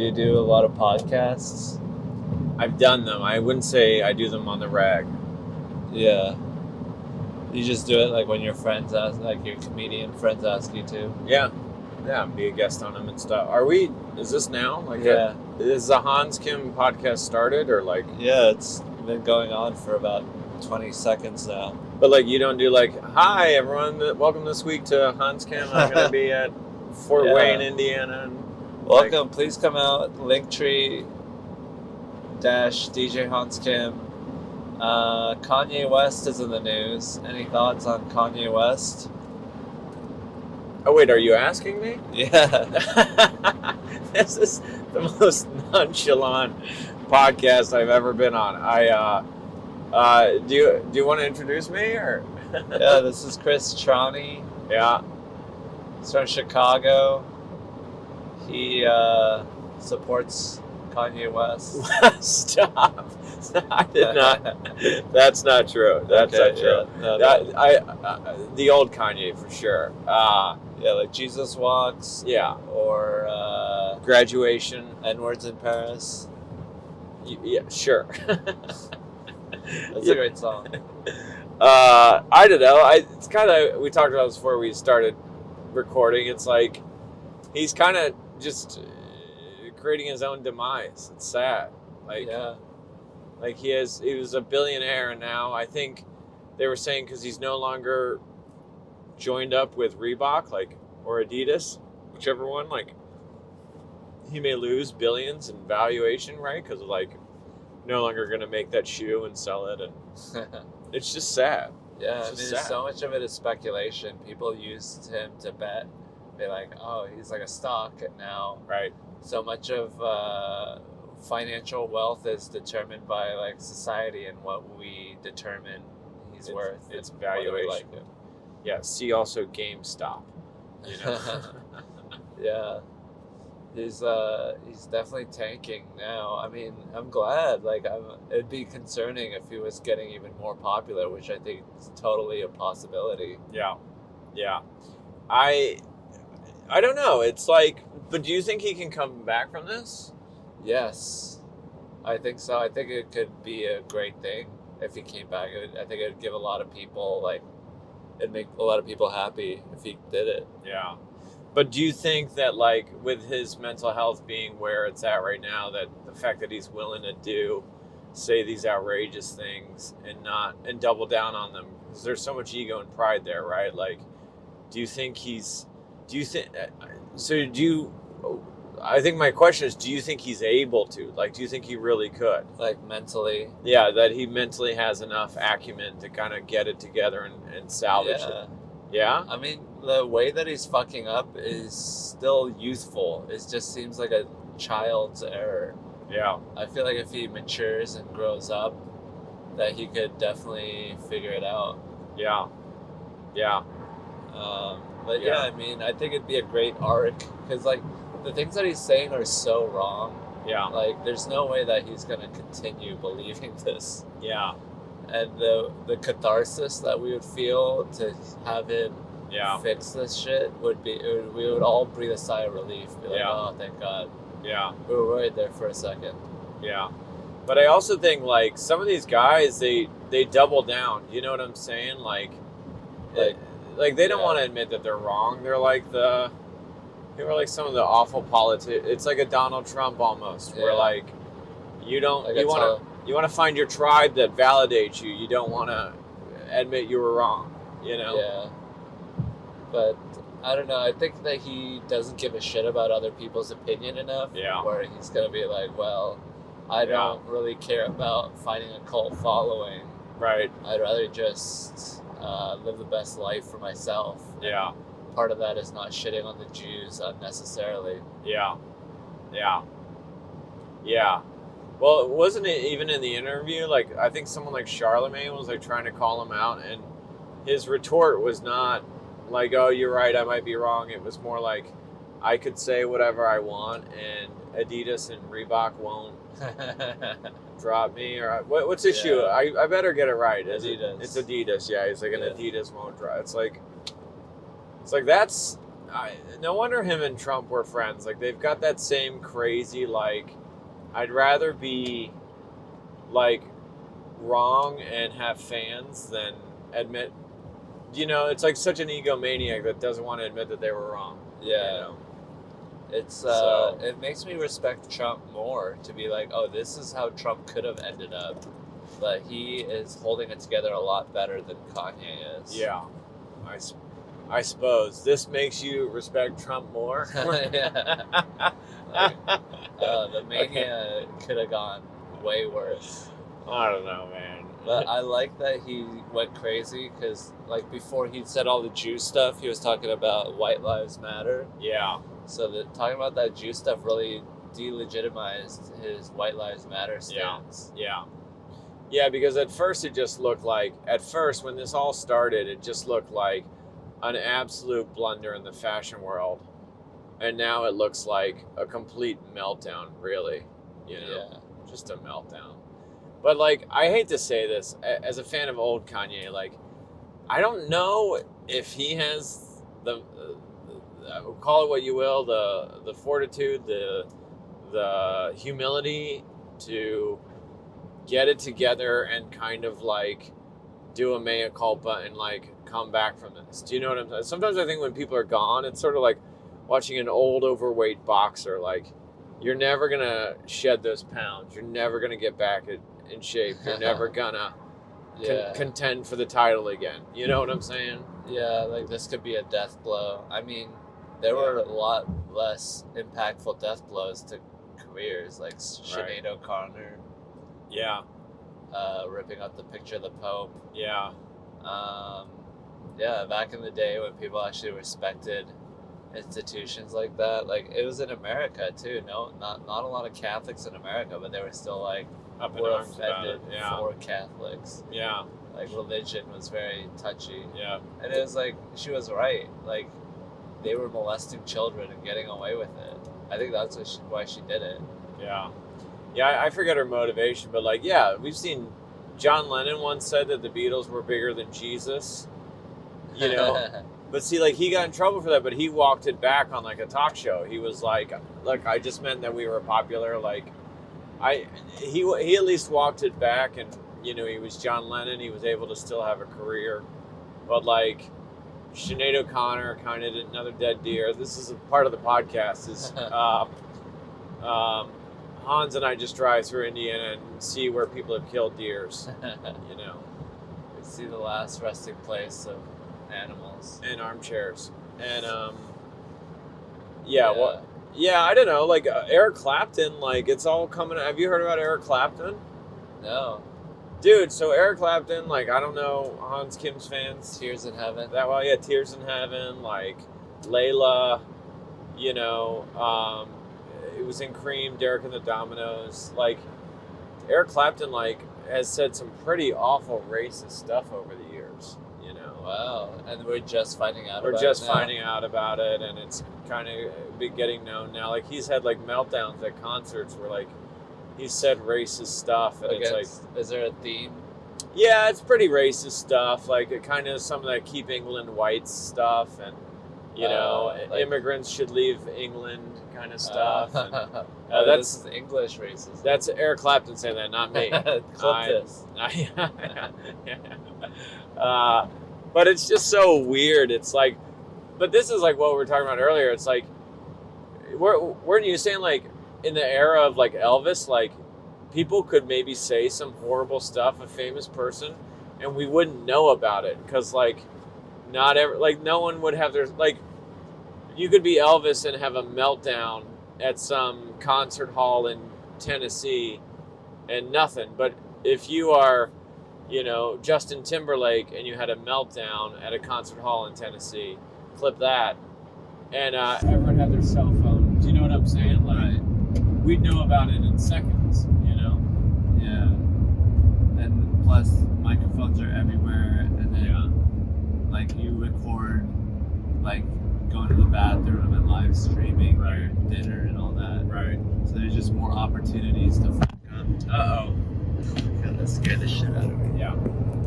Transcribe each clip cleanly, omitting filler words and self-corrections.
you do a lot of podcasts? I've done them. I wouldn't say I do them on the reg. Yeah. You just do it like when your friends ask, like your comedian friends ask you to? Yeah. Yeah, be a guest on them and stuff. Is this now? Yeah. Is the Hans Kim podcast started or like? Yeah, it's been going on for about 20 seconds now. But like you don't do like, hi everyone, welcome this week to Hans Kim. I'm going to be at Fort Wayne, Indiana. And welcome, please come out. Linktree -DJ Hans Kim. Kanye West is in the news. Any thoughts on Kanye West? Oh wait, are you asking me? Yeah. This is the most nonchalant podcast I've ever been on. Do you want to introduce me or? Yeah, this is Chris Trani. Yeah. He's from Chicago. He supports Kanye West. Stop. I did not. That's not true. That's not true. Yeah, the old Kanye for sure. Yeah, like Jesus Walks. Yeah. Or Graduation. N-Words in Paris. Yeah, sure. That's a great song. I don't know. It's kind of, we talked about this before we started recording. It's like he's kind of just creating his own demise. It's sad. Like, yeah. Like he was a billionaire, and now I think they were saying because he's no longer joined up with Reebok, like, or Adidas, whichever one, like he may lose billions in valuation, right? Because like no longer going to make that shoe and sell it, and it's just sad. Yeah, I mean, so much of it is speculation. People used him to bet. They're like, oh, he's like a stock, and now right. So much of financial wealth is determined by like society and what we determine he's worth. It's valuation. Like him. Yeah. See also GameStop. You know. Yeah. He's definitely tanking now. I mean, I'm glad. Like, it'd be concerning if he was getting even more popular, which I think is totally a possibility. Yeah, yeah. I don't know. It's like, but do you think he can come back from this? Yes, I think so. I think it could be a great thing if he came back. I think it'd give a lot of people it'd make a lot of people happy if he did it. Yeah. But do you think that, like, with his mental health being where it's at right now, that the fact that he's willing to say these outrageous things and double down on them, because there's so much ego and pride there, right? Like, I think my question is, do you think he's able to? Like, do you think he really could? Like, mentally? Yeah, that he mentally has enough acumen to kind of get it together and salvage it. Yeah? I mean, the way that he's fucking up is still youthful. It just seems like a child's error. Yeah. I feel like if he matures and grows up, that he could definitely figure it out. Yeah. Yeah. But yeah, I mean, I think it'd be a great arc, because like the things that he's saying are so wrong. Yeah. Like, there's no way that he's gonna continue believing this. Yeah. And the catharsis that we would feel to have him fix this shit we would all breathe a sigh of relief. Be like, oh, thank God. Yeah. We were worried there for a second. Yeah. But I also think, like, some of these guys, they double down. You know what I'm saying? Like they don't want to admit that they're wrong. They're like they were like some of the awful politics. It's like a Donald Trump almost, where like you want to find your tribe that validates you. You don't want to admit you were wrong. You know? Yeah. But I don't know. I think that he doesn't give a shit about other people's opinion enough. Yeah. Where he's gonna be like, well, I don't really care about finding a cult following. Right. I'd rather just live the best life for myself. Yeah. And part of that is not shitting on the Jews unnecessarily. Yeah. Yeah. Yeah. Well, wasn't it even in the interview? Like, I think someone like Charlemagne was like trying to call him out, and his retort was not like, "Oh, you're right, I might be wrong." It was more like, "I could say whatever I want, and Adidas and Reebok won't drop me." Or what's his shoe? I better get it right. Adidas. It's Adidas. Yeah, he's like an Adidas won't drop. It's like that's no wonder him and Trump were friends. Like, they've got that same crazy, like, I'd rather be, like, wrong and have fans than admit, it's like such an egomaniac that doesn't want to admit that they were wrong. Yeah. It's it makes me respect Trump more to be like, oh, this is how Trump could have ended up, but he is holding it together a lot better than Kanye is. Yeah, I suppose this makes you respect Trump more. Yeah. The mania could have gone way worse. I don't know, man. But I like that he went crazy because, like, before he said all the Jew stuff, he was talking about White Lives Matter. Yeah. So talking about that Jew stuff really delegitimized his White Lives Matter stance. Yeah. Yeah, because at first it just looked like, when this all started, it just looked like an absolute blunder in the fashion world. And now it looks like a complete meltdown, really. Yeah. Just a meltdown. But, like, I hate to say this, as a fan of old Kanye, like, I don't know if he has call it what you will, the fortitude, the humility to get it together and kind of, like, do a mea culpa and, like, come back from this. Do you know what I'm saying? Sometimes I think when people are gone, it's sort of like watching an old overweight boxer. Like, you're never going to shed those pounds. You're never going to get back in shape. You're never going to contend for the title again. You know what I'm saying? Yeah, like, this could be a death blow. I mean, there were a lot less impactful death blows to careers, like Sinead O'Connor. Yeah. Ripping up the picture of the Pope. Yeah. Yeah, back in the day when people actually respected institutions like that, like, it was in America too. No, not a lot of Catholics in America, but they were still like up in were arms offended about it. Yeah. for Catholics. Yeah. Like, religion was very touchy. Yeah. And it was like, she was right. Like, they were molesting children and getting away with it. I think that's why she did it. Yeah. Yeah, I forget her motivation, but, like, yeah, we've seen John Lennon once said that the Beatles were bigger than Jesus, But see, like, he got in trouble for that, but he walked it back on, like, a talk show. He was like, look, I just meant that we were popular. Like, he at least walked it back, and, he was John Lennon. He was able to still have a career. But, like, Sinead O'Connor kind of another dead deer. This is a part of the podcast is Hans and I just drive through Indiana and see where people have killed deers. We see the last resting place of animals and armchairs. And I don't know. Like, Eric Clapton, like, it's all coming. Have you heard about Eric Clapton? No. Dude, so Eric Clapton, like, I don't know, Hans Kim's fans. Tears in Heaven. Tears in Heaven, like, Layla, it was in Cream, Derek and the Dominoes. Like, Eric Clapton, like, has said some pretty awful racist stuff over the years, Wow, and we're just finding out about it. We're just finding out about it, and it's kind of getting known now. Like, he's had, like, meltdowns at concerts where, like, he said racist stuff, and it's like, is there a theme? Yeah, it's pretty racist stuff. Like, it kind of some of that Keep England White stuff, and like, immigrants should leave England kind of stuff. This is English racism. That's Eric Clapton saying that, not me. Clip this. But it's just so weird. It's like, but this is like what we were talking about earlier. It's like, weren't you saying, like, in the era of, like, Elvis, like, people could maybe say some horrible stuff, a famous person, and we wouldn't know about it because, like, no one would have their, like, you could be Elvis and have a meltdown at some concert hall in Tennessee and nothing. But if you are, Justin Timberlake and you had a meltdown at a concert hall in Tennessee, clip that. And everyone had their cell phone. Do you know what I'm saying? Like, we'd know about it in seconds, Yeah. And plus, microphones are everywhere, and then, like, you record, like, going to the bathroom and live streaming your dinner and all that. Right. So there's just more opportunities to fuck up. Uh-oh. God, that scared the shit out of me. Yeah.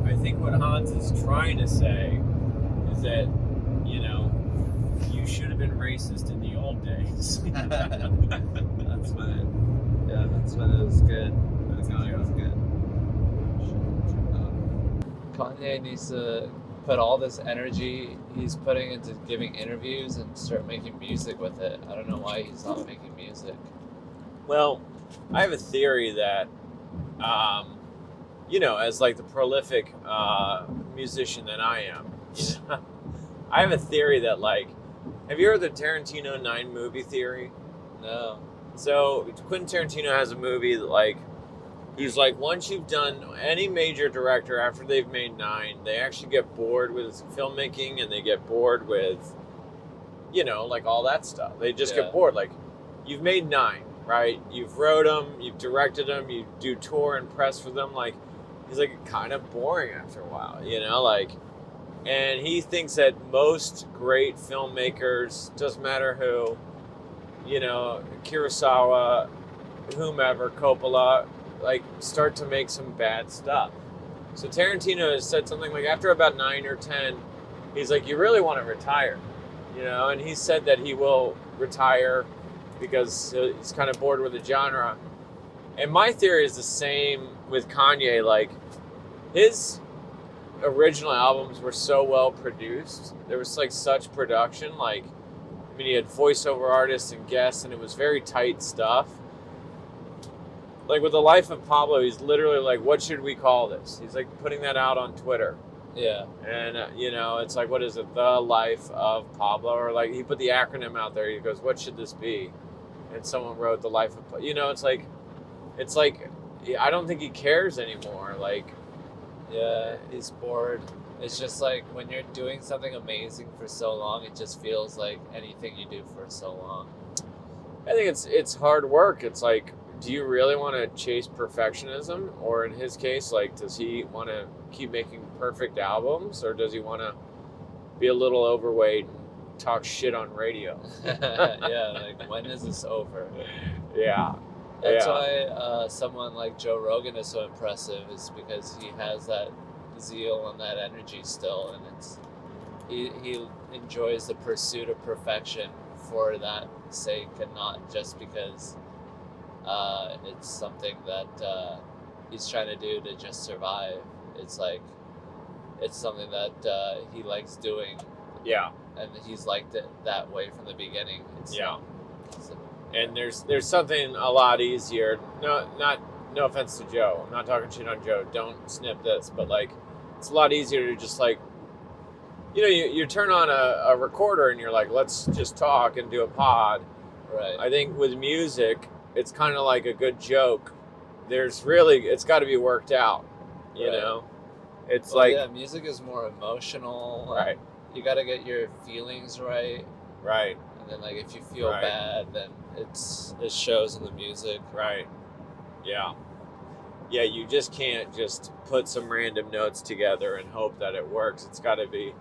I think what Hans is trying to say is that, you you should have been racist in the old days. That's when it was good. That's when it was good. Kanye needs to put all this energy he's putting into giving interviews and start making music with it. I don't know why he's not making music. Well, I have a theory that, as like the prolific musician that I am, I have a theory that, like, have you heard the Tarantino 9 movie theory? No. So Quentin Tarantino has a movie that, like, he's like, once you've done any major director after they've made 9, they actually get bored with filmmaking and they get bored with, like all that stuff. They just get bored. Like, you've made 9, right? You've wrote them, you've directed them, you do tour and press for them. Like, he's like, kind of boring after a while, like, and he thinks that most great filmmakers, doesn't matter who, Kurosawa, whomever, Coppola, like, start to make some bad stuff. So Tarantino has said something like, after about 9 or 10, he's like, you really want to retire, and he said that he will retire because he's kind of bored with the genre. And my theory is the same with Kanye. Like, his original albums were so well produced. There was like such production. Like, I mean, he had voiceover artists and guests, and it was very tight stuff. Like, with The Life of Pablo, he's literally like, what should we call this? He's like putting that out on Twitter. Yeah. And, it's like, what is it? The Life of Pablo? Or like, he put the acronym out there. He goes, what should this be? And someone wrote The Life of Pablo. It's like, I don't think he cares anymore. Like, yeah, he's bored. It's just like when you're doing something amazing for so long, it just feels like anything you do for so long. I think it's hard work. It's like, do you really want to chase perfectionism? Or in his case, like, does he want to keep making perfect albums? Or does he want to be a little overweight and talk shit on radio? Yeah, like, when is this over? Yeah. That's why someone like Joe Rogan is so impressive, is because he has that zeal and that energy still, and he enjoys the pursuit of perfection for that sake, and not just because it's something that he's trying to do to just survive. It's like, it's something that he likes doing. Yeah. And he's liked it that way from the beginning. And there's something a lot easier. No offense to Joe. I'm not talking shit on Joe. Don't snip this. But, like, it's a lot easier to just, like, you turn on a recorder and you're like, let's just talk and do a pod. Right. I think with music, it's kind of like a good joke. It's got to be worked out. You know. It's music is more emotional. Right. You got to get your feelings right. Right. And then, like, if you feel bad, then it shows in the music. Right. Yeah. Yeah, you just can't just put some random notes together and hope that it works. It's got to be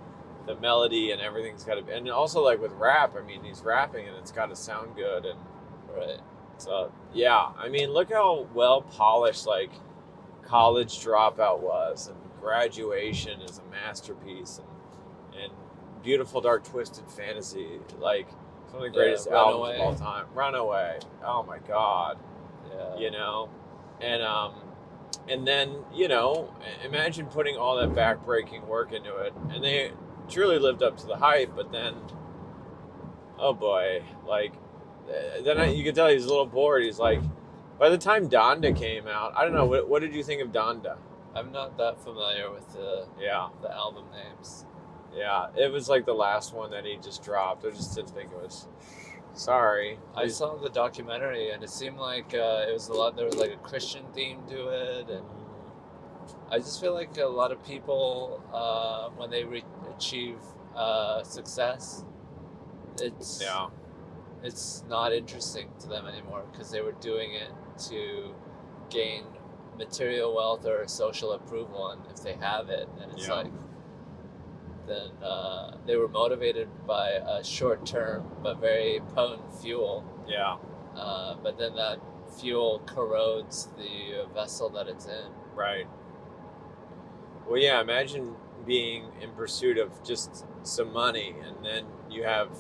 the melody, and everything's got to be. And also, like, with rap, I mean, he's rapping and it's got to sound good. And so, yeah. I mean, look how well polished, like, College Dropout was, and Graduation is a masterpiece, and Beautiful Dark Twisted Fantasy, like, some of the greatest albums of all time. Runaway. Oh my God. Yeah. And then, imagine putting all that backbreaking work into it. And they truly lived up to the hype, but then, oh boy, like, then you could tell he's a little bored. He's like, by the time Donda came out, I don't know, what did you think of Donda? I'm not that familiar with the album names. Yeah, it was like the last one that he just dropped. I just didn't think it was. Sorry. I saw the documentary, and it seemed like it was there was like a Christian theme to it, and I just feel like a lot of people, when they achieve success, it's not interesting to them anymore, because they were doing it to gain material wealth or social approval, and if they have it, and it's like, then they were motivated by a short-term but very potent fuel. Yeah. But then that fuel corrodes the vessel that it's in. Right. Well, yeah, imagine being in pursuit of just some money, and then you have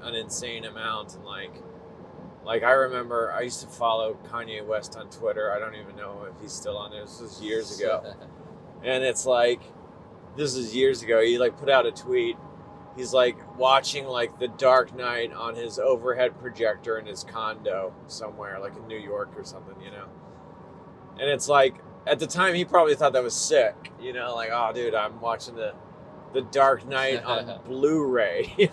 an insane amount. And like I remember I used to follow Kanye West on Twitter. I don't even know if he's still on there. This was years ago. And it's like, this is years ago. He like put out a tweet. He's like watching like The Dark Knight on his overhead projector in his condo somewhere, like in New York or something, you know? And it's like, at the time, he probably thought that was sick, you know? Like, oh, dude, I'm watching the Dark Knight on Blu-ray.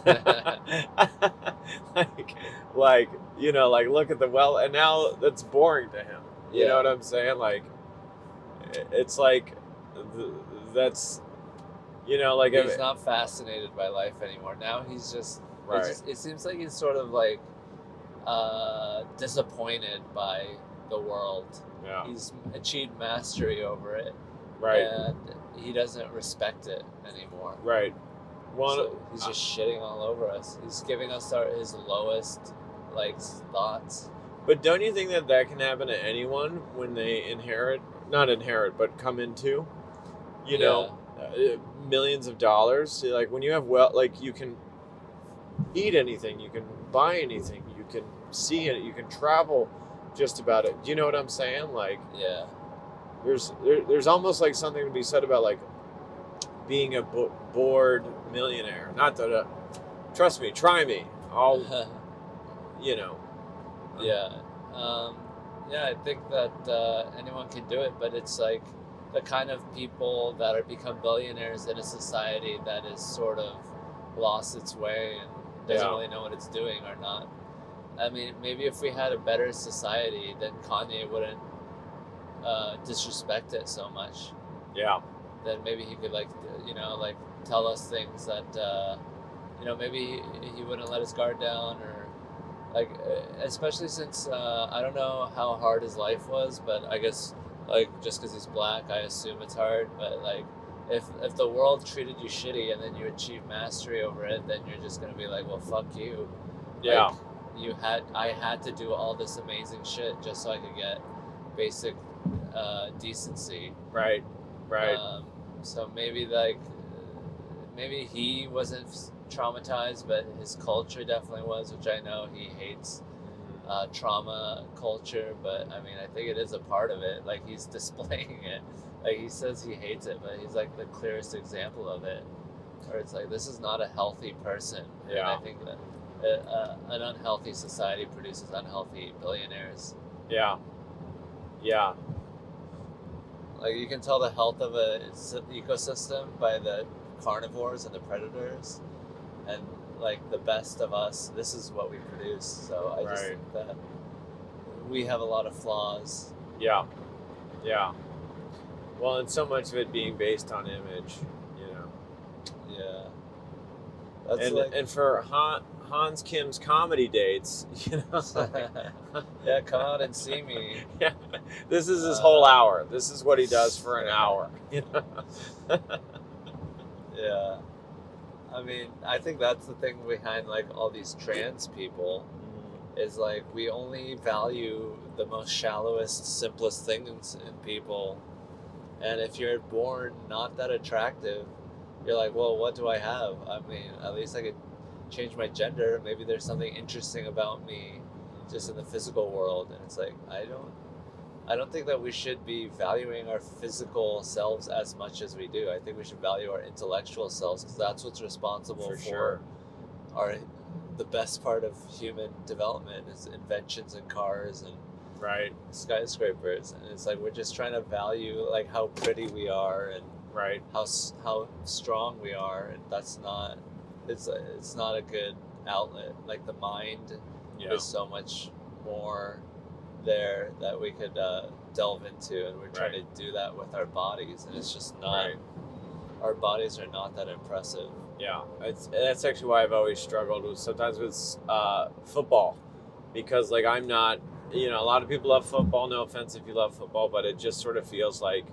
like, you know, like, look at and now that's boring to him. You know what I'm saying? Like, it's like, that's, you know, like... He's not fascinated by life anymore. Now he's just... Right. It seems like he's sort of, like, disappointed by the world. Yeah. He's achieved mastery over it. Right. And he doesn't respect it anymore. Right. Well, so he's just shitting all over us. He's giving us his lowest, like, thoughts. But don't you think that can happen to anyone when they not inherit, but come into, you know, millions of dollars? So, like, when you have like, you can eat anything, you can buy anything, you can see it, you can travel just about it. Do you know what I'm saying? Like, yeah. There's almost like something to be said about like being a bored millionaire. Not that, trust me, try me. I'll, you know. Yeah. Yeah, I think that anyone can do it, but it's like the kind of people that are become billionaires in a society that is sort of lost its way and doesn't really know what it's doing or not. I mean, maybe if we had a better society, then Kanye wouldn't disrespect it so much. Yeah. Then maybe he could, like, you know, like, tell us things that, you know, maybe he wouldn't let his guard down, or, like, especially since, I don't know how hard his life was, but I guess, like, just because he's black, I assume it's hard, but, like, if the world treated you shitty and then you achieve mastery over it, then you're just going to be like, well, fuck you. Yeah. Like, I had to do all this amazing shit just so I could get basic decency. Right. So maybe, like, maybe he wasn't traumatized, but his culture definitely was, which I know he hates trauma culture, but I mean, I think it is a part of it. Like, he's displaying it. Like, he says he hates it, but he's like the clearest example of it, where it's like, this is not a healthy person. Yeah. And I think that an unhealthy society produces unhealthy billionaires. Yeah. Yeah. Like, you can tell the health of a ecosystem by the carnivores and the predators, and, like, the best of us, this is what we produce. So I just think that we have a lot of flaws. Yeah. Well, and so much of it being based on image, you know. Yeah. That's and for Hans Kim's comedy dates, you know. Yeah, come out and see me. Yeah, this is his whole hour. This is what he does for an hour. You know. Yeah. I mean, I think that's the thing behind, like, all these trans people, is, like, we only value the most shallowest, simplest things in people. And if you're born not that attractive, you're like, well, what do I have? I mean, at least I could change my gender. Maybe there's something interesting about me just in the physical world. And it's like, I don't think that we should be valuing our physical selves as much as we do. I think we should value our intellectual selves, because that's what's responsible for the best part of human development is inventions and cars and skyscrapers. And it's like, we're just trying to value, like, how pretty we are and how strong we are, and that's not, it's not a good outlet. Like, the mind is so much more there that we could delve into, and we're trying to do that with our bodies, and it's just not, our bodies are not that impressive. Yeah, that's actually why I've always struggled with football, because, like, I'm not, you know, a lot of people love football, no offense if you love football, but it just sort of feels like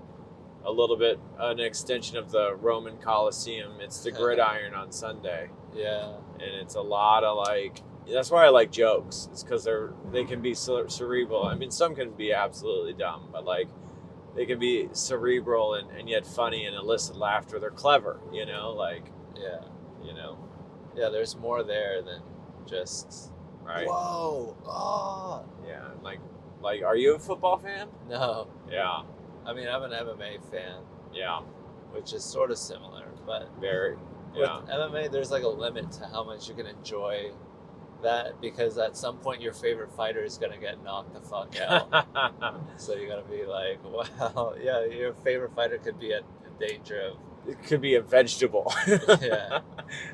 a little bit an extension of the Roman Colosseum. It's the gridiron on Sunday. Yeah. And it's a lot of, like, that's why I like jokes. It's because they can be cerebral. I mean, some can be absolutely dumb, but, like, they can be cerebral and yet funny and elicit laughter. They're clever, you know, like, yeah, you know. Yeah, there's more there than just Right. whoa, oh. Yeah. Like, are you a football fan? No. Yeah. I mean, I'm an MMA fan, Yeah. which is sort of similar, but Very. Yeah. with MMA, there's like a limit to how much you can enjoy that, because at some point your favorite fighter is gonna get knocked the fuck out. So you gotta be like, wow, yeah, your favorite fighter could be in danger of. It could be a vegetable. Yeah.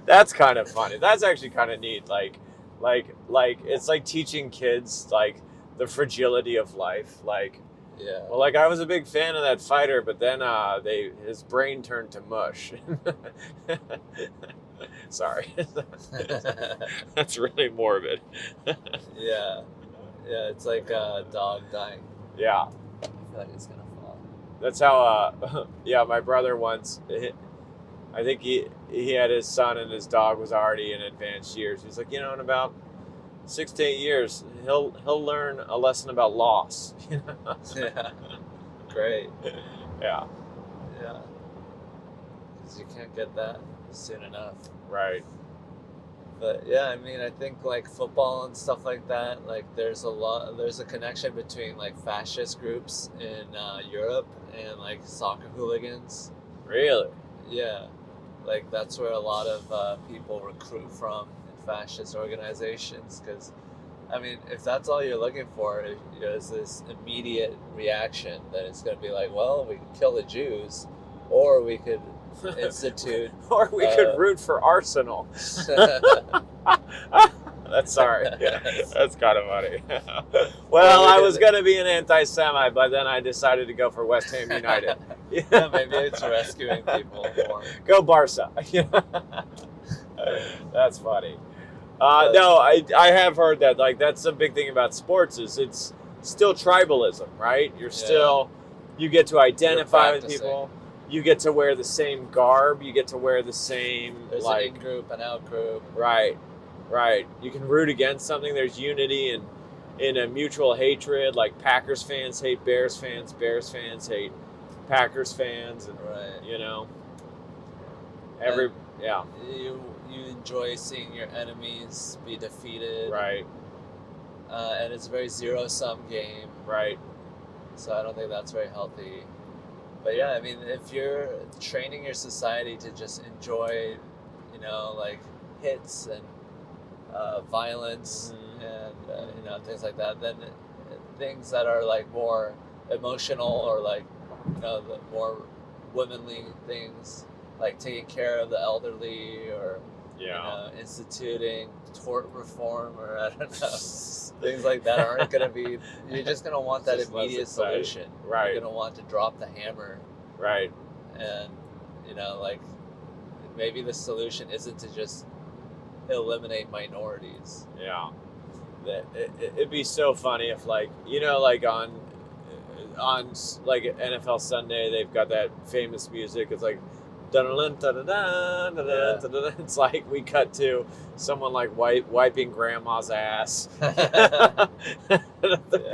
That's kind of funny. That's actually kind of neat. Like it's like teaching kids like the fragility of life. Like, Yeah. well, like I was a big fan of that fighter, but then his brain turned to mush. Sorry. That's really morbid. Yeah. Yeah, it's like a dog dying. Yeah. I feel like it's gonna fall. That's how yeah, my brother once, I think he had his son and his dog was already in advanced years. He's like, in about 6 to 8 years, he'll learn a lesson about loss. Yeah. Great. Yeah. Yeah. Because you can't get that soon enough. Right. But yeah, I mean, I think like football and stuff like that, like there's a connection between like fascist groups in Europe and like soccer hooligans. Really? Yeah. Like that's where a lot of people recruit from in fascist organizations. Because, I mean, if that's all you're looking for, is this immediate reaction, then it's going to be like, well, we could kill the Jews, or we could institute. Or we could root for Arsenal. That's sorry. That's kind of funny. Well, I was going to be an anti-Semite, but then I decided to go for West Ham United. Yeah, maybe it's rescuing people more. Go Barca. That's funny. No, I have heard that. Like, that's the big thing about sports is it's still tribalism, right? You're still, you get to identify with people. You get to wear the same garb. You get to wear the same, There's like, an in-group, an out-group. Right. You can root against something. There's unity in a mutual hatred. Like Packers fans hate Bears fans. Bears fans hate Packers fans. And, You enjoy seeing your enemies be defeated. Right. And it's a very zero-sum game. Right. So I don't think that's very healthy. But yeah, I mean, if you're training your society to just enjoy, like hits and violence and things like that, then things that are like more emotional or like the more womanly things, like taking care of the elderly or instituting tort reform or I don't know, things like that aren't going to be. You're just going to want that immediate solution. Right. You're going to want to drop the hammer. Right. And like maybe the solution isn't to just eliminate minorities. Yeah. It'd be so funny if like like on like NFL Sunday they've got that famous music. It's like it's like we cut to someone like wiping grandma's ass. People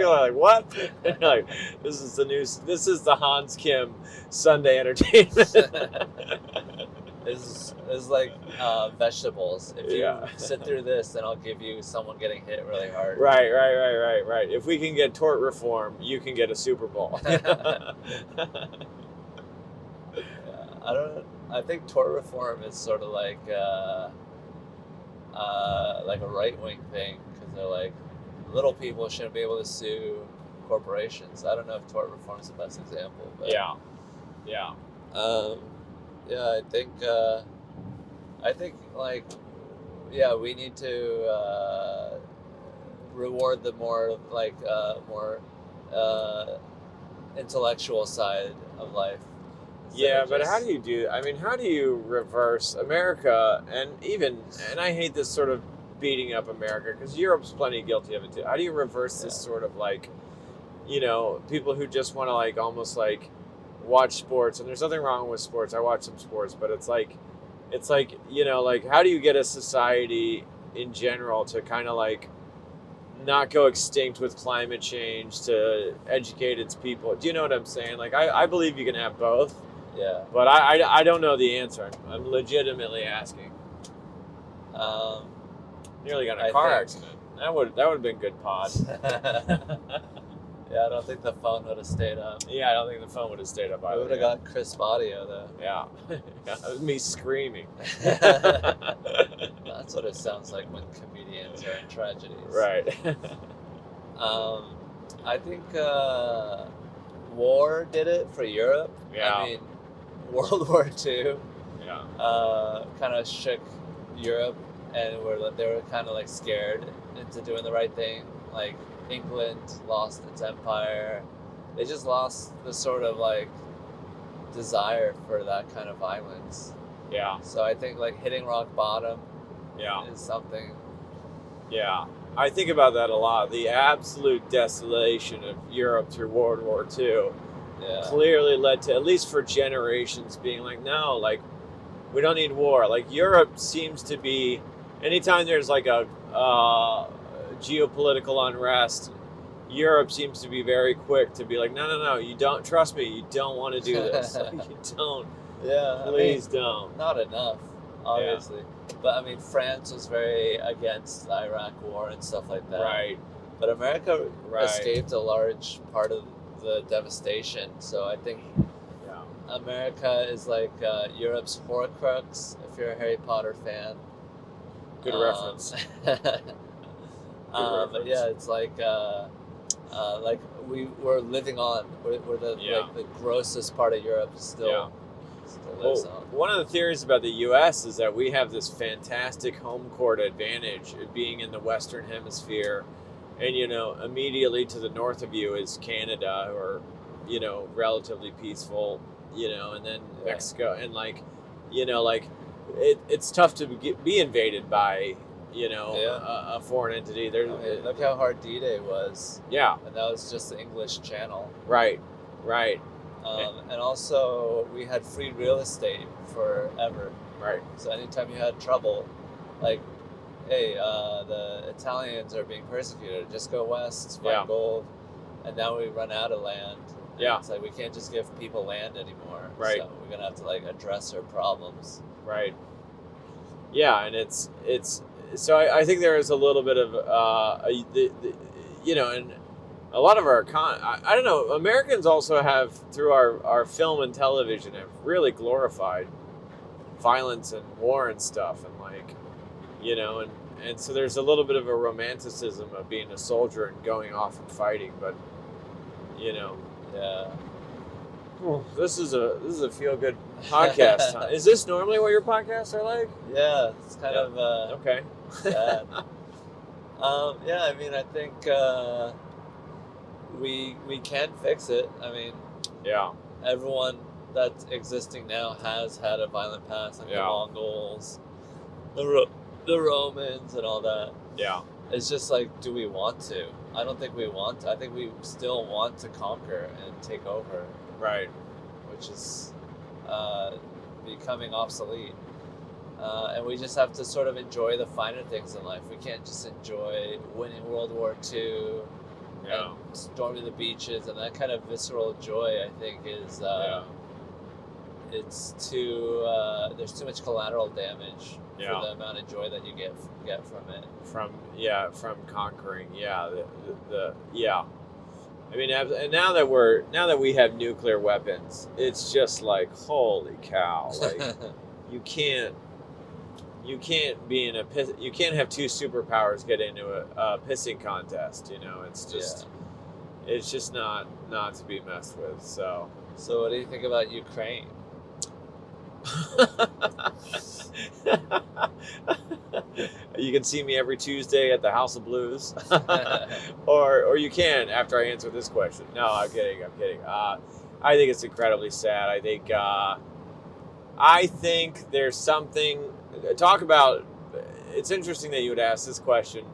are like, what? Like, this is the Hans Kim Sunday entertainment. This is like vegetables. If you sit through this, then I'll give you someone getting hit really hard. Right. If we can get tort reform, you can get a Super Bowl. I think tort reform is sort of like a right-wing thing, because they're like, little people shouldn't be able to sue corporations. I don't know if tort reform is the best example. But, yeah. I think like, we need to reward the more like more intellectual side of life. Yeah, but how do you do? I mean, how do you reverse America? And I hate this sort of beating up America, because Europe's plenty guilty of it too. How do you reverse this sort of like, people who just want to like almost like watch sports? And there's nothing wrong with sports. I watch some sports, but it's like, like how do you get a society in general to kind of like not go extinct with climate change, to educate its people? Do you know what I'm saying? Like, I believe you can have both. Yeah. But I don't know the answer. I'm legitimately asking. Nearly got in I a car think. accident. That would have been good pod. Yeah, I don't think the phone would have stayed up. Yeah, I don't think the phone would have stayed up We either. would have got crisp audio though. Yeah. That was me screaming. That's what it sounds like when comedians are in tragedies. Right. I think war did it for Europe. Yeah. I mean, World War II Yeah. kind of shook Europe, and they were kind of like scared into doing the right thing. Like England lost its empire. They just lost the sort of like desire for that kind of violence. Yeah. So I think like hitting rock bottom Yeah. is something. Yeah. I think about that a lot. The absolute desolation of Europe through World War II Yeah. clearly led to, at least for generations, being like, no, like, we don't need war. Like, Europe seems to be, anytime there's like a geopolitical unrest, Europe seems to be very quick to be like, no, you don't, trust me, you don't want to do this. Like, you don't, Yeah. please I mean, don't. not enough, obviously. But I mean, France was very against the Iraq War and stuff like that. Right. But America Right. escaped a large part of the devastation. So I think Yeah. America is like Europe's Horcrux, if you're a Harry Potter fan. Good reference. But yeah, it's like we're living on. We're the Yeah. like the grossest part of Europe still. Yeah. Still Well, lives on. one of the theories about the U.S. is that we have this fantastic home court advantage of being in the Western Hemisphere, and immediately to the north of you is Canada, who are relatively peaceful, and then Yeah. Mexico, and it's tough to be invaded by a foreign entity. I mean, look how hard D-Day was, Yeah, and that was just the English Channel. right. And also, we had free real estate forever. Right. So anytime you had trouble, like, hey, the Italians are being persecuted, just go west, find Yeah. gold. And now we run out of land. And Yeah. it's like we can't just give people land anymore. Right. So we're gonna have to like address our problems. Right. Yeah, and it's so I think there is a little bit of and a lot of our I don't know, Americans also have, through our film and television, have really glorified violence and war and stuff, and and so there's a little bit of a romanticism of being a soldier and going off and fighting, but Yeah. this is a feel good podcast. Huh? Is this normally what your podcasts are like? Yeah. It's kind Yeah. of Okay. sad. Yeah. I mean, I think we can fix it. I mean, Yeah. everyone that's existing now has had a violent past, like the Yeah. Mongols, the Romans, and all that. Yeah. It's just like, do we want to? I don't think we want to. I think we still want to conquer and take over, Right. which is becoming obsolete. And we just have to sort of enjoy the finer things in life. We can't just enjoy winning World War II Yeah. and storming the beaches, and that kind of visceral joy, I think, is it's too there's too much collateral damage Yeah. for the amount of joy that you get from it. From conquering. Yeah. Yeah. I mean, and now that we have nuclear weapons, it's just like, holy cow! Like, you can't be in you can't have two superpowers get into a pissing contest. It's just not to be messed with. So So what do you think about Ukraine? You can see me every Tuesday at the House of Blues, or you can after I answer this question. No, I'm kidding. I think it's incredibly sad. I think there's something. Talk about. It's interesting that you would ask this question.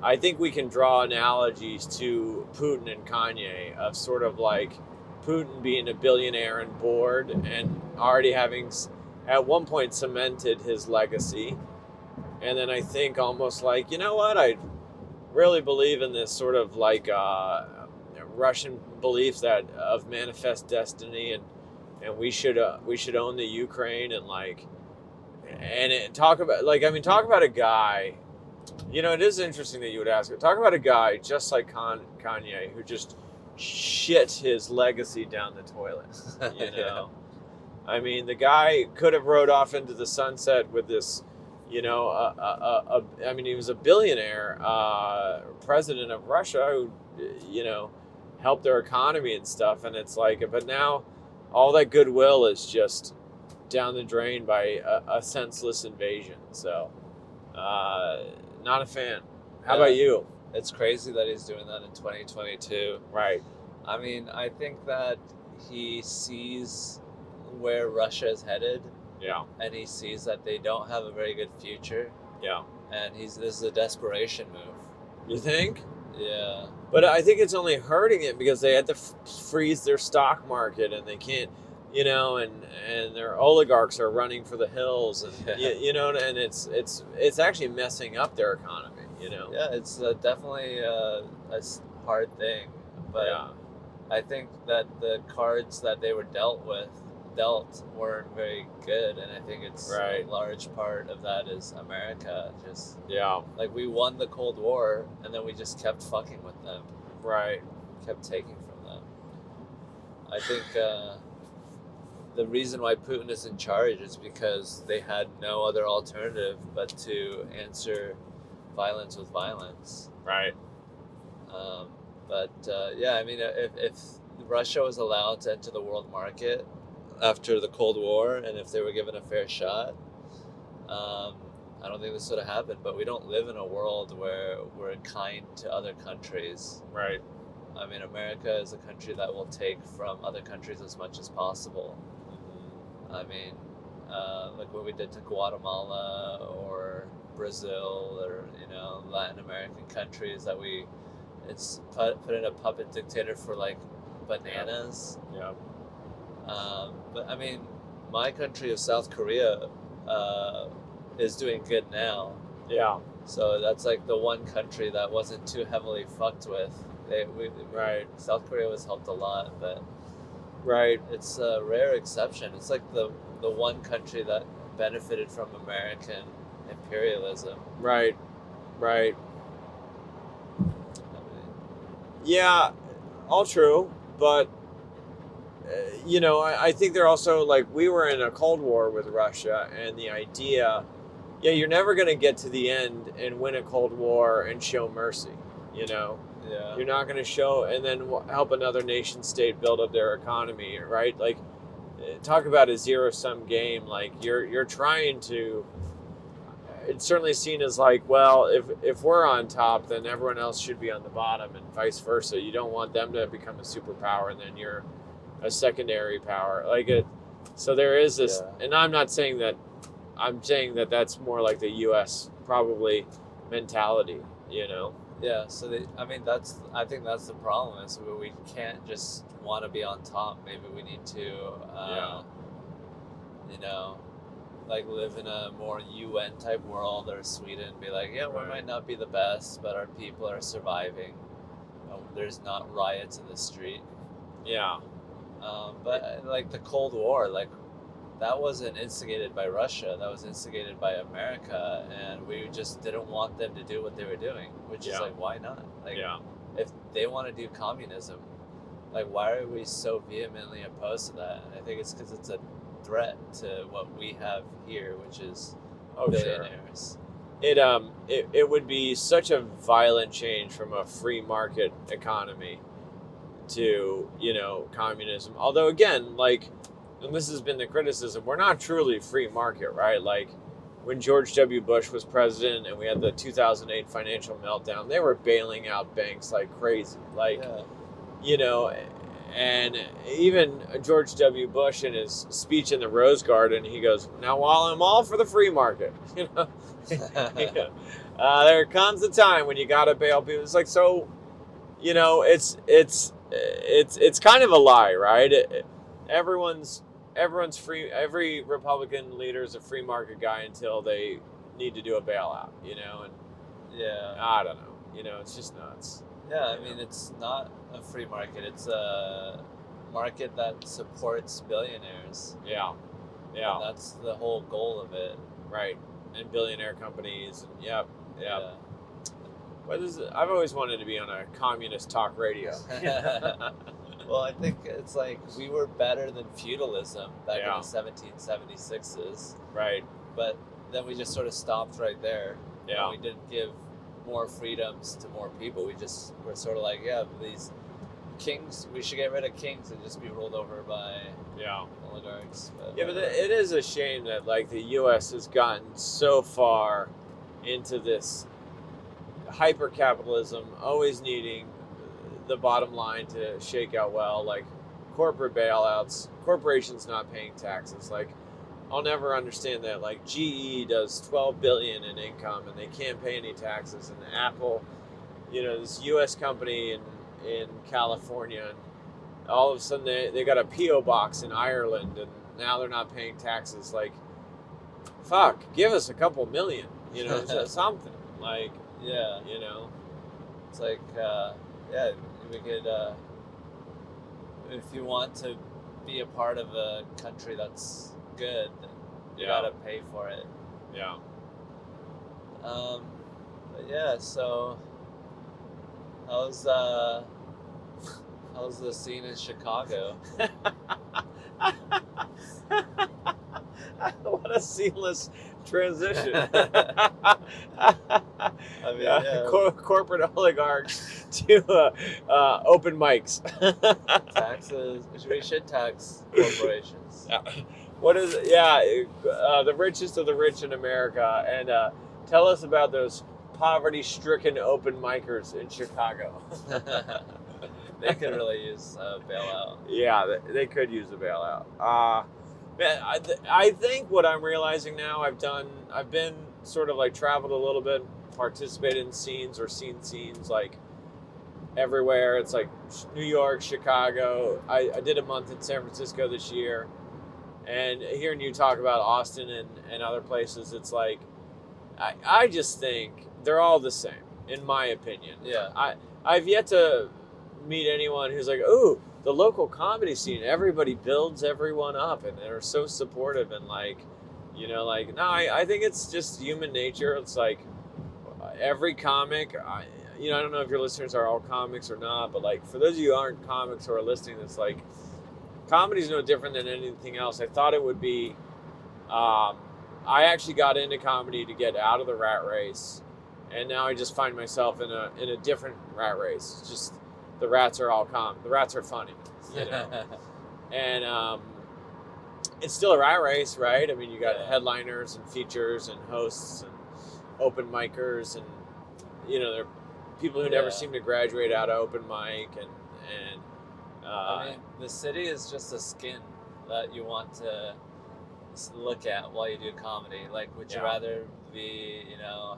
I think we can draw analogies to Putin and Kanye, of sort of like Putin being a billionaire and bored, and already having at one point cemented his legacy. And then I think almost like, you know what, I really believe in this sort of like Russian belief that of manifest destiny, and we should own the Ukraine, and talk about a guy It is interesting that you would ask it. Talk about a guy just like Kanye who just shit his legacy down the toilet. Yeah. I mean, the guy could have rode off into the sunset with this, I mean, he was a billionaire president of Russia who, helped their economy and stuff. And it's like, but now all that goodwill is just down the drain by a senseless invasion. So, not a fan. How about you? It's crazy that he's doing that in 2022. Right. I mean, I think that he sees where Russia is headed, Yeah. and he sees that they don't have a very good future, Yeah. and this is a desperation move. You think? Yeah. But I think it's only hurting it because they had to freeze their stock market and they can't, and their oligarchs are running for the hills, and and it's actually messing up their economy. Yeah, it's definitely a hard thing, but Yeah. I think that the cards that they were dealt weren't very good, and I think it's Right. a large part of that is America. Just Yeah. like we won the Cold War, and then we just kept fucking with them, Right. kept taking from them. I think the reason why Putin is in charge is because they had no other alternative but to answer violence with violence. Right. Yeah, I mean, if Russia was allowed to enter the world market after the Cold War, and if they were given a fair shot, I don't think this would have happened. But we don't live in a world where we're kind to other countries. Right. I mean, America is a country that will take from other countries as much as possible. I mean, like what we did to Guatemala or Brazil or Latin American countries that it's put in a puppet dictator for like bananas. Yeah. But I mean, my country of South Korea is doing good now. Yeah. So that's like the one country that wasn't too heavily fucked with. Right. South Korea was helped a lot, but Right. it's a rare exception. It's like the one country that benefited from American imperialism. Right. Right. I mean, Yeah. All true, but I think they're also like we were in a Cold War with Russia, and the idea, you're never going to get to the end and win a Cold War and show mercy. yeah. You're not going to show and then help another nation state build up their economy, right? Like, talk about a zero-sum game. Like, you're trying to. It's certainly seen as like, well, if we're on top, then everyone else should be on the bottom, and vice versa. You don't want them to become a superpower, and then you're a secondary power. So there is this, and I'm not saying that. I'm saying that that's more like the U.S. probably mentality. Yeah, so I think that's the problem is we can't just want to be on top. Maybe we need to, like live in a more UN type world or Sweden. Be like, yeah, we Right. might not be the best, but our people are surviving. There's not riots in the street. Yeah. But like the Cold War, like that wasn't instigated by Russia. That was instigated by America, and we just didn't want them to do what they were doing. Which is like, why not? Like, if they want to do communism, like, why are we so vehemently opposed to that? And I think it's because it's a threat to what we have here, which is billionaires. Sure. It would be such a violent change from a free market economy to communism. Although again, like, and this has been the criticism, we're not truly free market, right? Like when George W. Bush was president and we had the 2008 financial meltdown, they were bailing out banks like crazy. Like, and even George W. Bush in his speech in the Rose Garden, he goes, "Now, while I'm all for the free market, there comes a time when you got to bail people." It's like, so, it's kind of a lie, right? Everyone's free. Every Republican leader is a free market guy until they need to do a bailout, and I don't know, it's just nuts. Yeah, I mean, it's not a free market. It's a market that supports billionaires. Yeah. And that's the whole goal of it. Right. And billionaire companies. And Yeah. But I've always wanted to be on a communist talk radio. Well, I think it's like we were better than feudalism back in Yeah. the 1776s, Right. but then we just sort of stopped right there. Yeah. And we didn't give more freedoms to more people. We're sort of like, yeah, these kings, we should get rid of kings and just be ruled over by Yeah. oligarchs. But it is a shame that like the U.S. has gotten so far into this hyper capitalism, always needing the bottom line to shake out well, like corporate bailouts, corporations not paying taxes. Like, I'll never understand that. Like, GE does $12 billion in income and they can't pay any taxes, and Apple, this U.S. company in California, and all of a sudden they got a P.O. box in Ireland, and now they're not paying taxes. Like, fuck, give us a couple million, something. Like, yeah, it's like, yeah, we could, if you want to be a part of a country that's good, you gotta pay for it. Yeah. But yeah, so how's the scene in Chicago? What a seamless transition. I mean, yeah. Corporate oligarchs to open mics. Taxes. We should tax corporations. What is it? Yeah, the richest of the rich in America. And tell us about those poverty-stricken open micers in Chicago. They could really use a bailout. Yeah, they could use a bailout. Man, I think what I'm realizing now, I've been sort of like traveled a little bit, participated in scenes or seen scenes like everywhere. It's like New York, Chicago. I did a month in San Francisco this year. And hearing you talk about Austin and other places, it's like, I just think they're all the same, in my opinion. Yeah. I've yet to meet anyone who's like, ooh, the local comedy scene, everybody builds everyone up and they're so supportive and like, no, I think it's just human nature. It's like every comic, I don't know if your listeners are all comics or not, but like for those of you who aren't comics who are listening, it's like comedy's no different than anything else. I thought it would be, I actually got into comedy to get out of the rat race, and now I just find myself in a different rat race. It's just the rats are all the rats are funny, and it's still a rat race, right? I mean, you got headliners and features and hosts and open micers, and there are people who never seem to graduate out of open mic, and I mean, the city is just a skin that you want to look at while you do comedy. Like, would you rather be,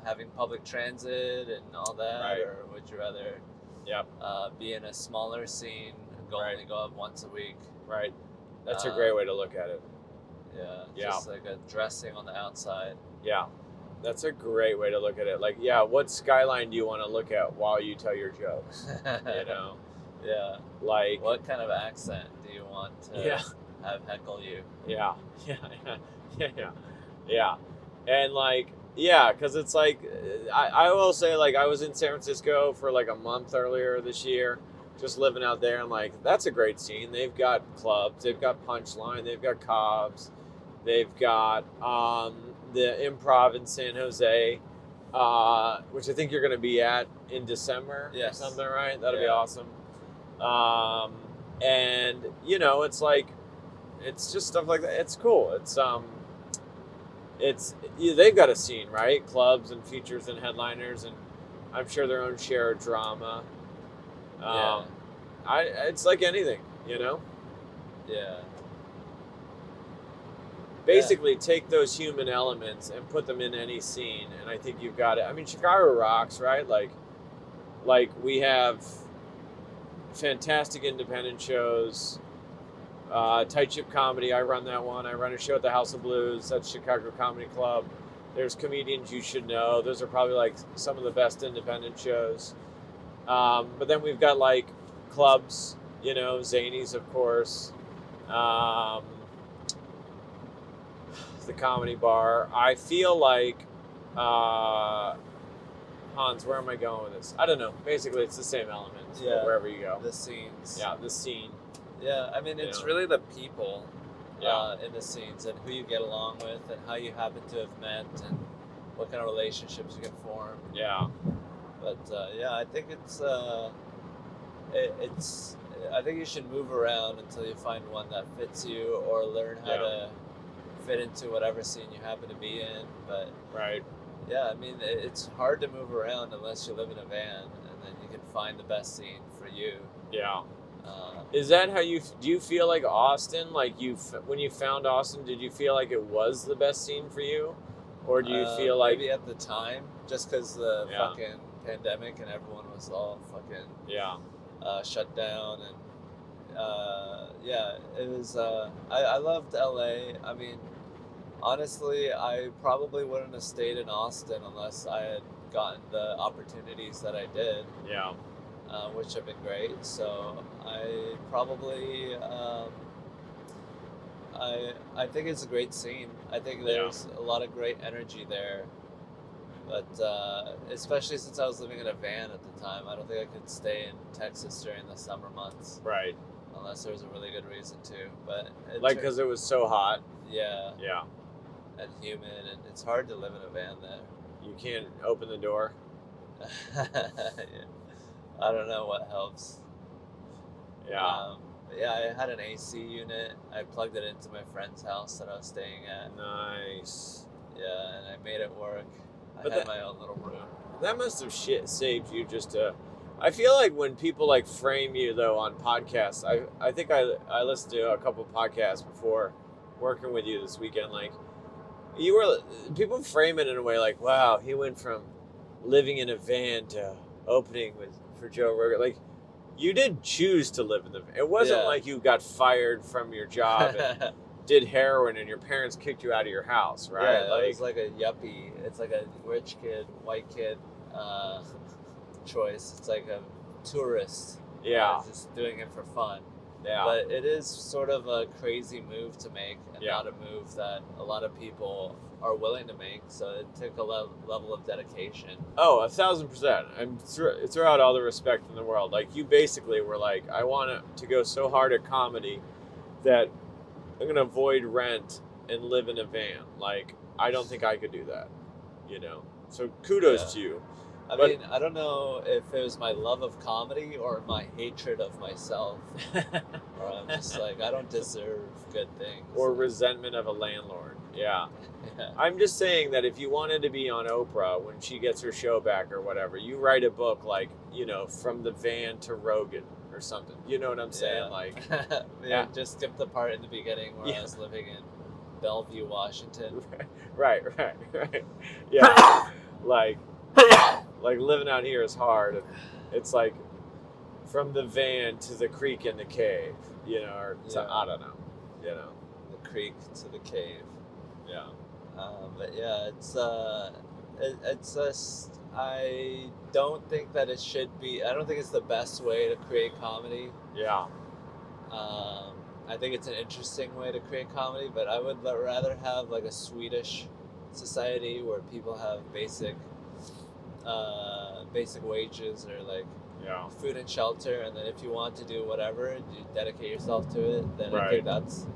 having public transit and all that, right, or would you rather be in a smaller scene, only go up once a week? Right. That's a great way to look at it. Yeah. Just like a dressing on the outside. Yeah. That's a great way to look at it. Like, what skyline do you want to look at while you tell your jokes? Yeah. Like, what kind of accent do you want to have heckle you? Yeah. And like, because it's like, I will say, like, I was in San Francisco for like a month earlier this year, just living out there, and like, that's a great scene. They've got clubs, they've got Punchline, they've got Cobb's, they've got the Improv in San Jose, which I think you're going to be at in December or something, right? That'll be awesome. And it's like, it's just stuff like that. It's cool. They've got a scene, right? Clubs and features and headliners, and I'm sure their own share of drama. It's like anything, Yeah. Basically, take those human elements and put them in any scene, and I think you've got it. I mean, Chicago rocks, right? Like we have fantastic independent shows. Tight Ship Comedy, I run that one. I run a show at the House of Blues. That's Chicago Comedy Club. There's Comedians You Should Know. Those are probably like some of the best independent shows. But then we've got like clubs, Zanies, of course. The Comedy Bar. I feel like Hans, where am I going with this? I don't know. Basically, it's the same elements wherever you go. The scenes. Yeah, the scene. Yeah, I mean, it's Yeah. really the people Yeah. in the scenes and who you get along with and how you happen to have met and what kind of relationships you can form. Yeah. But yeah, I think it's I think you should move around until you find one that fits you or learn how to fit into whatever scene you happen to be in. But Right. yeah, I mean, it's hard to move around unless you live in a van, and then you can find the best scene for you. Yeah. Uh, Is that how do you feel like Austin, like when you found Austin, did you feel like it was the best scene for you? Or do you feel like maybe at the time, just because the Yeah. fucking pandemic and everyone was all fucking Yeah. shut down, and yeah, it was. I loved LA. I mean, honestly, I probably wouldn't have stayed in Austin unless I had gotten the opportunities that I did, Yeah. which have been great. So I probably. I think it's a great scene. I think there's a lot of great energy there. But especially since I was living in a van at the time, I don't think I could stay in Texas during the summer months Right. unless there was a really good reason to. But Like because it was so hot. yeah, Yeah. and humid, and it's hard to live in a van there. You can't open the door. Yeah. I don't know what helps. Yeah. But yeah, I had an AC unit. I plugged it into my friend's house that I was staying at. Nice. Yeah, and I made it work. But I had that- my own little room. That must have saved you just to. I feel like when people like frame you though on podcasts, I think I listened to a couple podcasts before working with you this weekend. Like people frame it in a way like, wow, he went from living in a van to opening for Joe Rogan. Like you did choose to live in the van. It wasn't Yeah. like you got fired from your job and did heroin and your parents kicked you out of your house, right? Yeah, it was like a yuppie. It's like a rich kid, white kid choice. It's like a tourist. Yeah. Just doing it for fun. Yeah. But it is sort of a crazy move to make, and Yeah. not a move that a lot of people are willing to make. So it took a level of dedication. Oh, 1,000%. I'm throughout all the respect in the world. Like you basically were like, I want to go so hard at comedy that I'm gonna avoid rent and live in a van. Like I don't think I could do that, you know. So kudos to you. I But- mean, I don't know if it was my love of comedy or my hatred of myself. Or I'm just like, I don't deserve good things. Or resentment of a landlord. Yeah. Yeah. I'm just saying that if you wanted to be on Oprah when she gets her show back or whatever, you write a book like, you know, From the Van to Rogan or something. You know what I'm saying? Yeah. Like, yeah, just skip the part in the beginning where Yeah. I was living in Bellevue, Washington. right. Yeah. like living out here is hard. And it's like from the van to the creek in the cave, you know, or Yeah. I don't know, you know. The creek to the cave. Yeah. But yeah, it's just, I don't think that it should be, I don't think it's the best way to create comedy. Yeah. I think it's an interesting way to create comedy, but I would rather have like a Swedish society where people have basic wages or like Yeah. food and shelter, and then if you want to do whatever, you dedicate yourself to it, then I Right. think that's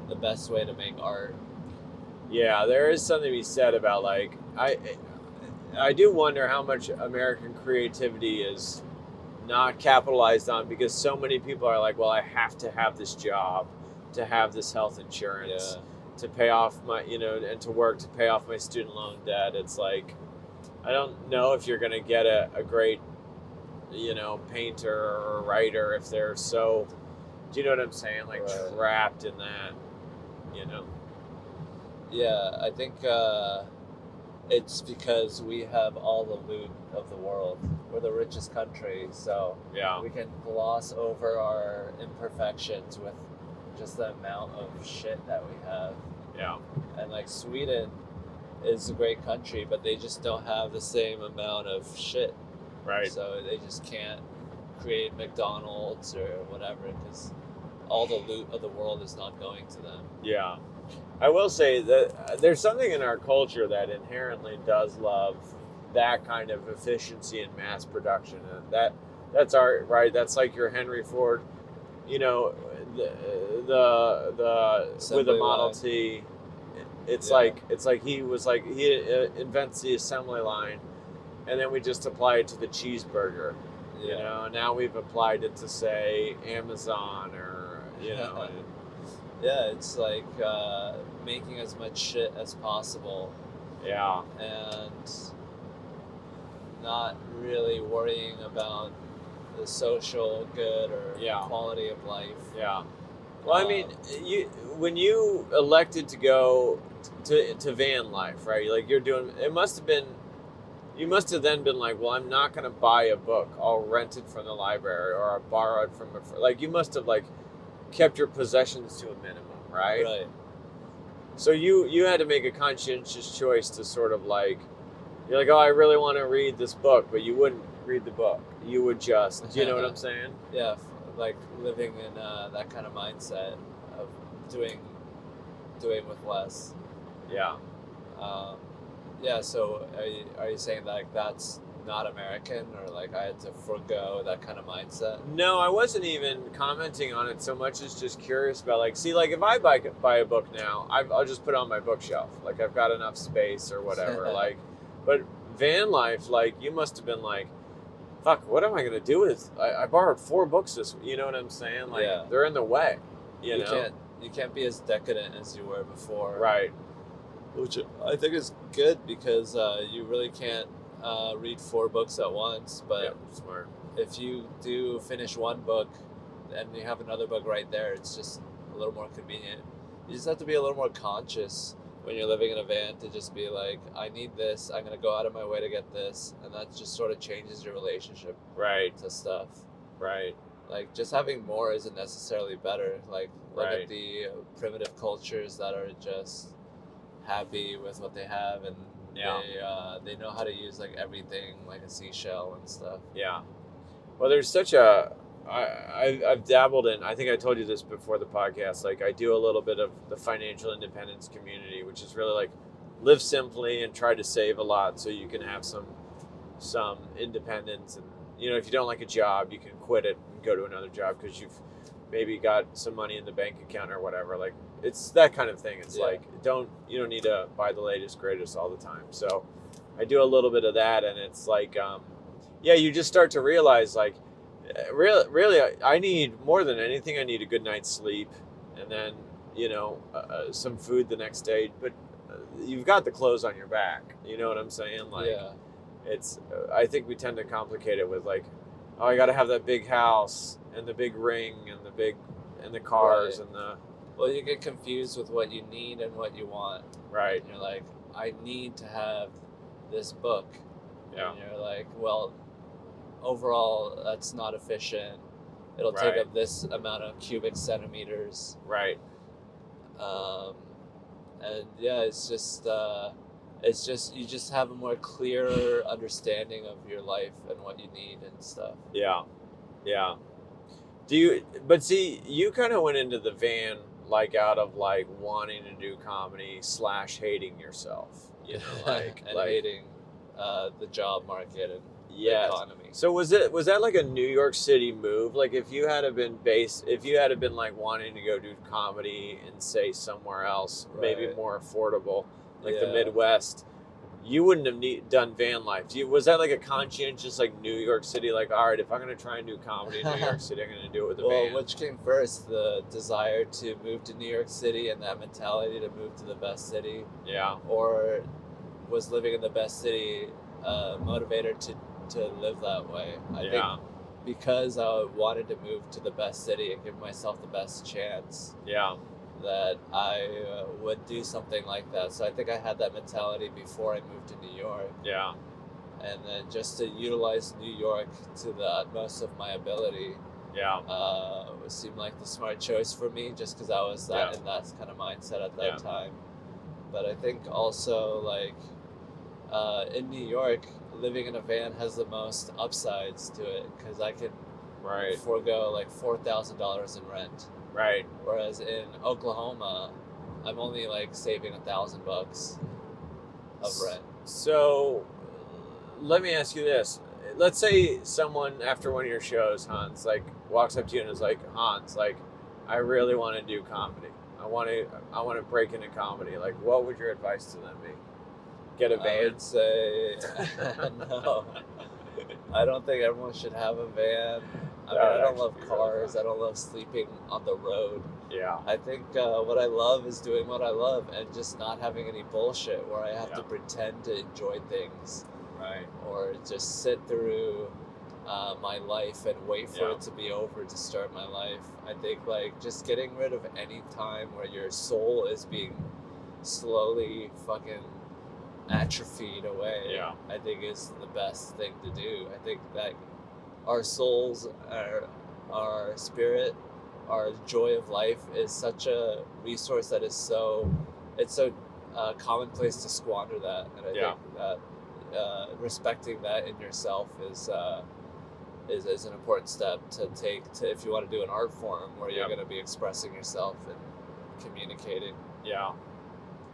the best way to make art. Yeah, there is something to be said about like I do wonder how much American creativity is not capitalized on because so many people are like, well, I have to have this job to have this health insurance to pay off my, you know, and to work to pay off my student loan debt. It's like, I don't know if you're going to get a great, you know, painter or writer if they're so, do you know what I'm saying? Like Right. trapped in that, you know? Yeah, I think it's because we have all the loot of the world. We're the richest country, so Yeah. we can gloss over our imperfections with just the amount of shit that we have. Yeah. And like Sweden is a great country, but they just don't have the same amount of shit. Right. So they just can't create McDonald's or whatever because all the loot of the world is not going to them. Yeah. I will say that there's something in our culture that inherently does love that kind of efficiency and mass production. And that's art, right? That's like your Henry Ford, you know, the with Assembly a Model line. T. It's Yeah. like he was like he invents the assembly line, and then we just apply it to the cheeseburger. You Yeah. know, now we've applied it to say Amazon or Yeah, it's like making as much shit as possible yeah, and not really worrying about the social good or Yeah. quality of life. yeah. Well, I mean, Um, you when you elected to go to van life, right? Like you're doing, it must have been. You must have then been like, well, I'm not going to buy a book. I'll rent it from the library or I'll borrow it from a friend. Like you must have like kept your possessions to a minimum, right? right. So you had to make a conscientious choice to sort of like, you're like, oh, I really want to read this book, but you wouldn't read the book. You would just, do you know what I'm saying? Yeah, like living in that kind of mindset of doing with less. Yeah. Um, yeah, so are you saying like that's not American, or like I had to forego that kind of mindset? No, I wasn't even commenting on it so much as just curious about like, see, like if I buy a book now, I'll just put it on my bookshelf. Like I've got enough space or whatever. Like, but van life, like you must have been like, fuck, what am I gonna do with? I borrowed 4 books this. You know what I'm saying? Like Yeah. they're in the way. You know? You can't be as decadent as you were before. Right. Which I think is good because you really can't read 4 books at once. But Yeah, smart. if you do finish one book and you have another book right there, it's just a little more convenient. You just have to be a little more conscious when you're living in a van to just be like, I need this, I'm going to go out of my way to get this. And that just sort of changes your relationship Right. to stuff. Right. Like, just having more isn't necessarily better. Like, look Right. at the primitive cultures that are just happy with what they have, and Yeah. they know how to use like everything, like a seashell and stuff. Yeah. Well, there's such a. I've dabbled in. I think I told you this before the podcast. Like I do a little bit of the financial independence community, which is really like live simply and try to save a lot so you can have some independence. And you know, if you don't like a job, you can quit it and go to another job because you've maybe got some money in the bank account or whatever. Like it's that kind of thing. It's Yeah. like you don't need to buy the latest greatest all the time. So I do a little bit of that, and it's like yeah, you just start to realize like really I need more than anything. I need a good night's sleep, and then you know some food the next day. But you've got the clothes on your back. You know what I'm saying? Like Yeah, it's. I think we tend to complicate it with like, oh, I got to have that big house and the big ring and the cars Right. and the well, you get confused with what you need and what you want. right. And you're like, I need to have this book. Yeah. And you're like, well, overall, that's not efficient. It'll take Right. up this amount of cubic centimeters. Right. And yeah, it's just you just have a more clearer understanding of your life and what you need and stuff. Yeah. Yeah. Do you? But see, you kind of went into the van like out of like wanting to do comedy / hating yourself. You know, like and like hating the job market and the yes. economy. So was that like a New York City move? Like if you had been like wanting to go do comedy and say somewhere else, maybe Right. more affordable, like the Yeah. Midwest, you wouldn't have done van life. Was that like a conscientious like New York City? Like, all right, if I'm gonna try and do comedy in New York City, I'm gonna do it with a Well, van. which came first, the desire to move to New York City and that mentality to move to the best city, Yeah. or was living in the best city motivator to live that way? I Yeah. think because I wanted to move to the best city and give myself the best chance, Yeah. that I would do something like that. So I think I had that mentality before I moved to New York. Yeah. And then just to utilize New York to the utmost of my ability Yeah. seemed like the smart choice for me, just because I was in that kind of mindset at that time. But I think also like in New York, living in a van has the most upsides to it because I can Right. forego like $4,000 in rent. Right. Whereas in Oklahoma, I'm only like saving $1,000 of rent. So let me ask you this. Let's say someone after one of your shows, Hans, like walks up to you and is like, Hans, like, I really want to do comedy. I want to break into comedy. Like, what would your advice to them be? Get a van? I would say no. I don't think everyone should have a van. I don't love cars. Really, I don't love sleeping on the road. Yeah. I think what I love is doing what I love and just not having any bullshit where I have to pretend to enjoy things. Right. Or just sit through my life and wait for it to be over to start my life. I think like just getting rid of any time where your soul is being slowly fucking atrophied away, I think is the best thing to do. I think that our souls, our spirit, our joy of life is such a resource that is so commonplace to squander that, and I think that respecting that in yourself is an important step to take to if you want to do an art form where you're going to be expressing yourself and communicating.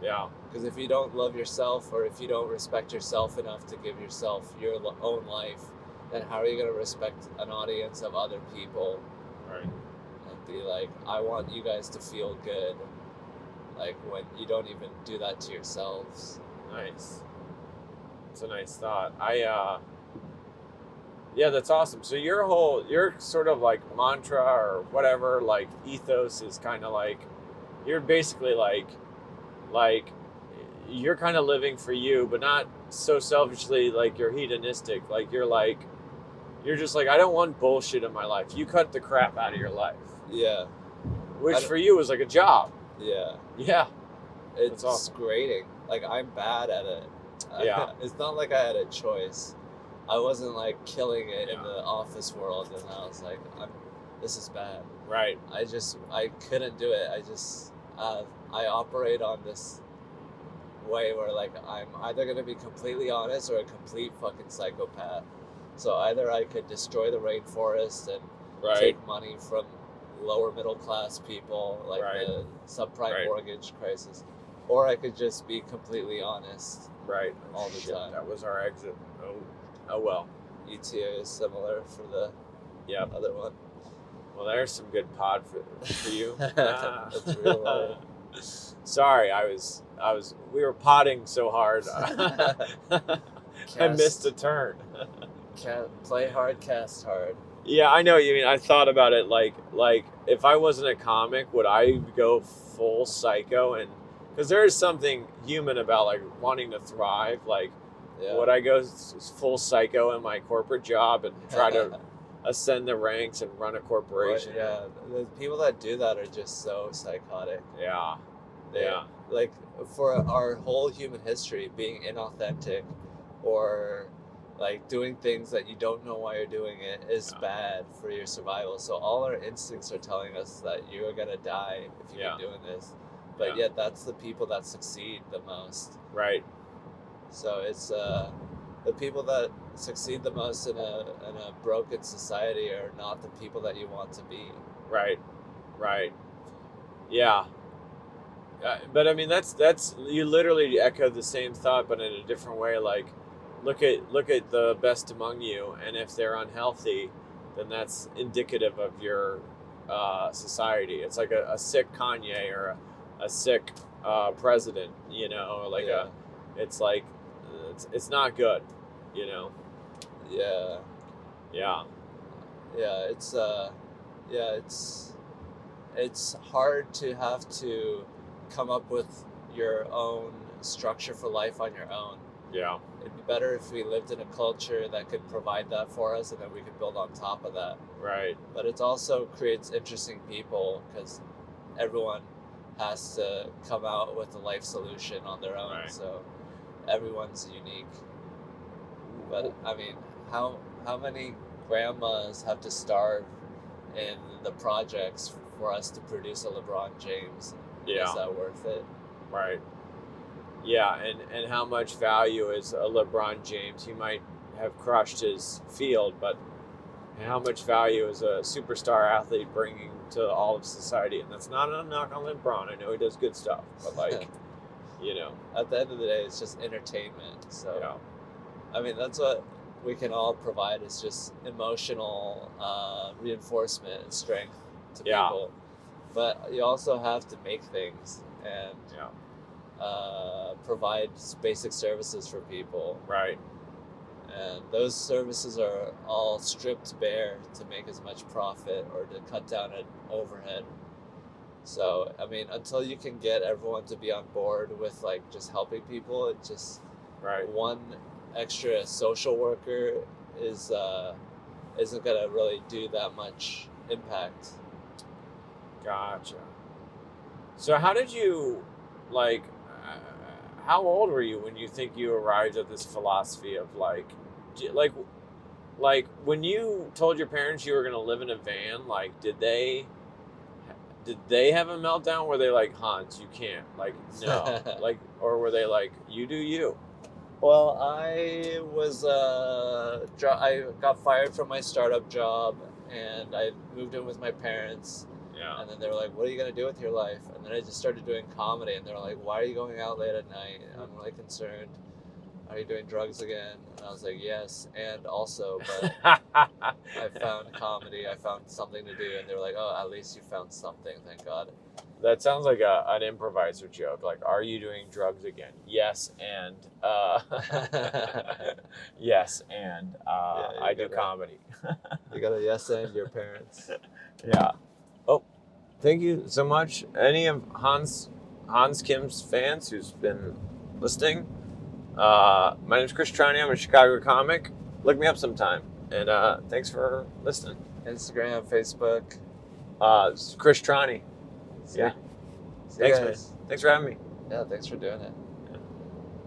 Because if you don't love yourself, or if you don't respect yourself enough to give yourself your own life, then how are you going to respect an audience of other people? Right. And be like, I want you guys to feel good, like when you don't even do that to yourselves. Nice. It's a nice thought. That's awesome. So your sort of like mantra or whatever, like ethos is kind of like, you're basically like you're kind of living for you, but not so selfishly like you're hedonistic. Like you're just like, I don't want bullshit in my life. You cut the crap out of your life. Yeah. Which for you was like a job. Yeah. Yeah. It's awesome. Grating. Like I'm bad at it. Yeah. It's not like I had a choice. I wasn't like killing it in the office world, and I was like, this is bad. Right. I couldn't do it. I operate on this way where like I'm either going to be completely honest or a complete fucking psychopath. So either I could destroy the rainforest and take money from lower middle class people, like the subprime mortgage crisis, or I could just be completely honest. Right. All the time. That was our exit. Oh well. ETA is similar for the other one. Well, there's some good pod for you. That's real life. Sorry, we were potting so hard. I missed a turn. Play hard, cast hard. Yeah, I know what you mean. I thought about it like if I wasn't a comic, would I go full psycho? And because there is something human about like wanting to thrive. Like, would I go full psycho in my corporate job and try to ascend the ranks and run a corporation? Yeah, the people that do that are just so psychotic. Yeah. Like for our whole human history, being inauthentic or like doing things that you don't know why you're doing it is bad for your survival. So all our instincts are telling us that you are gonna die if you keep doing this. But yet that's the people that succeed the most. Right. So it's the people that succeed the most in a broken society are not the people that you want to be. Right. Yeah. But I mean, that's you literally echoed the same thought, but in a different way. Like, look at the best among you, and if they're unhealthy, then that's indicative of your society. It's like a sick Kanye or a sick president, you know, like it's like it's not good, you know. It's hard to have to come up with your own structure for life on your own. It'd be better if we lived in a culture that could provide that for us, and then we could build on top of that. Right. But it also creates interesting people because everyone has to come out with a life solution on their own. So everyone's unique. But I mean, how many grandmas have to starve in the projects for us to produce a LeBron James? Is that worth it? Right. Yeah, and how much value is a LeBron James? He might have crushed his field, but how much value is a superstar athlete bringing to all of society? And that's not a knock on LeBron. I know he does good stuff, but like, you know, at the end of the day, it's just entertainment. So I mean, that's what we can all provide is just emotional reinforcement and strength to Yeah. people. But you also have to make things and provide basic services for people. Right. And those services are all stripped bare to make as much profit or to cut down an overhead. So, I mean, until you can get everyone to be on board with like just helping people, it just Right. one extra social worker is isn't gonna really do that much impact. Gotcha. So how did you, like, how old were you when you think you arrived at this philosophy of like, like when you told your parents you were going to live in a van, like, did they have a meltdown? Were they like, Hans, you can't, like, no, like, or were they like, you do you? Well, I was I got fired from my startup job, and I moved in with my parents. Yeah. And then they were like, "What are you gonna do with your life?" And then I just started doing comedy, and they were like, "Why are you going out late at night?" And I'm really concerned. Are you doing drugs again? And I was like, "Yes, and also, but I found comedy. I found something to do." And they were like, "Oh, at least you found something. Thank God." That sounds like an improviser joke. Like, are you doing drugs again? Yes, and yes, and I do comedy. You gotta yes and your parents. Yeah. Oh, thank you so much. Any of Hans Kim's fans who's been listening? My name's Chris Trani. I'm a Chicago comic. Look me up sometime. And thanks for listening. Instagram, Facebook. It's Chris Trani. Yeah. See Thanks, you man. guys. Thanks for having me. Yeah, thanks for doing it.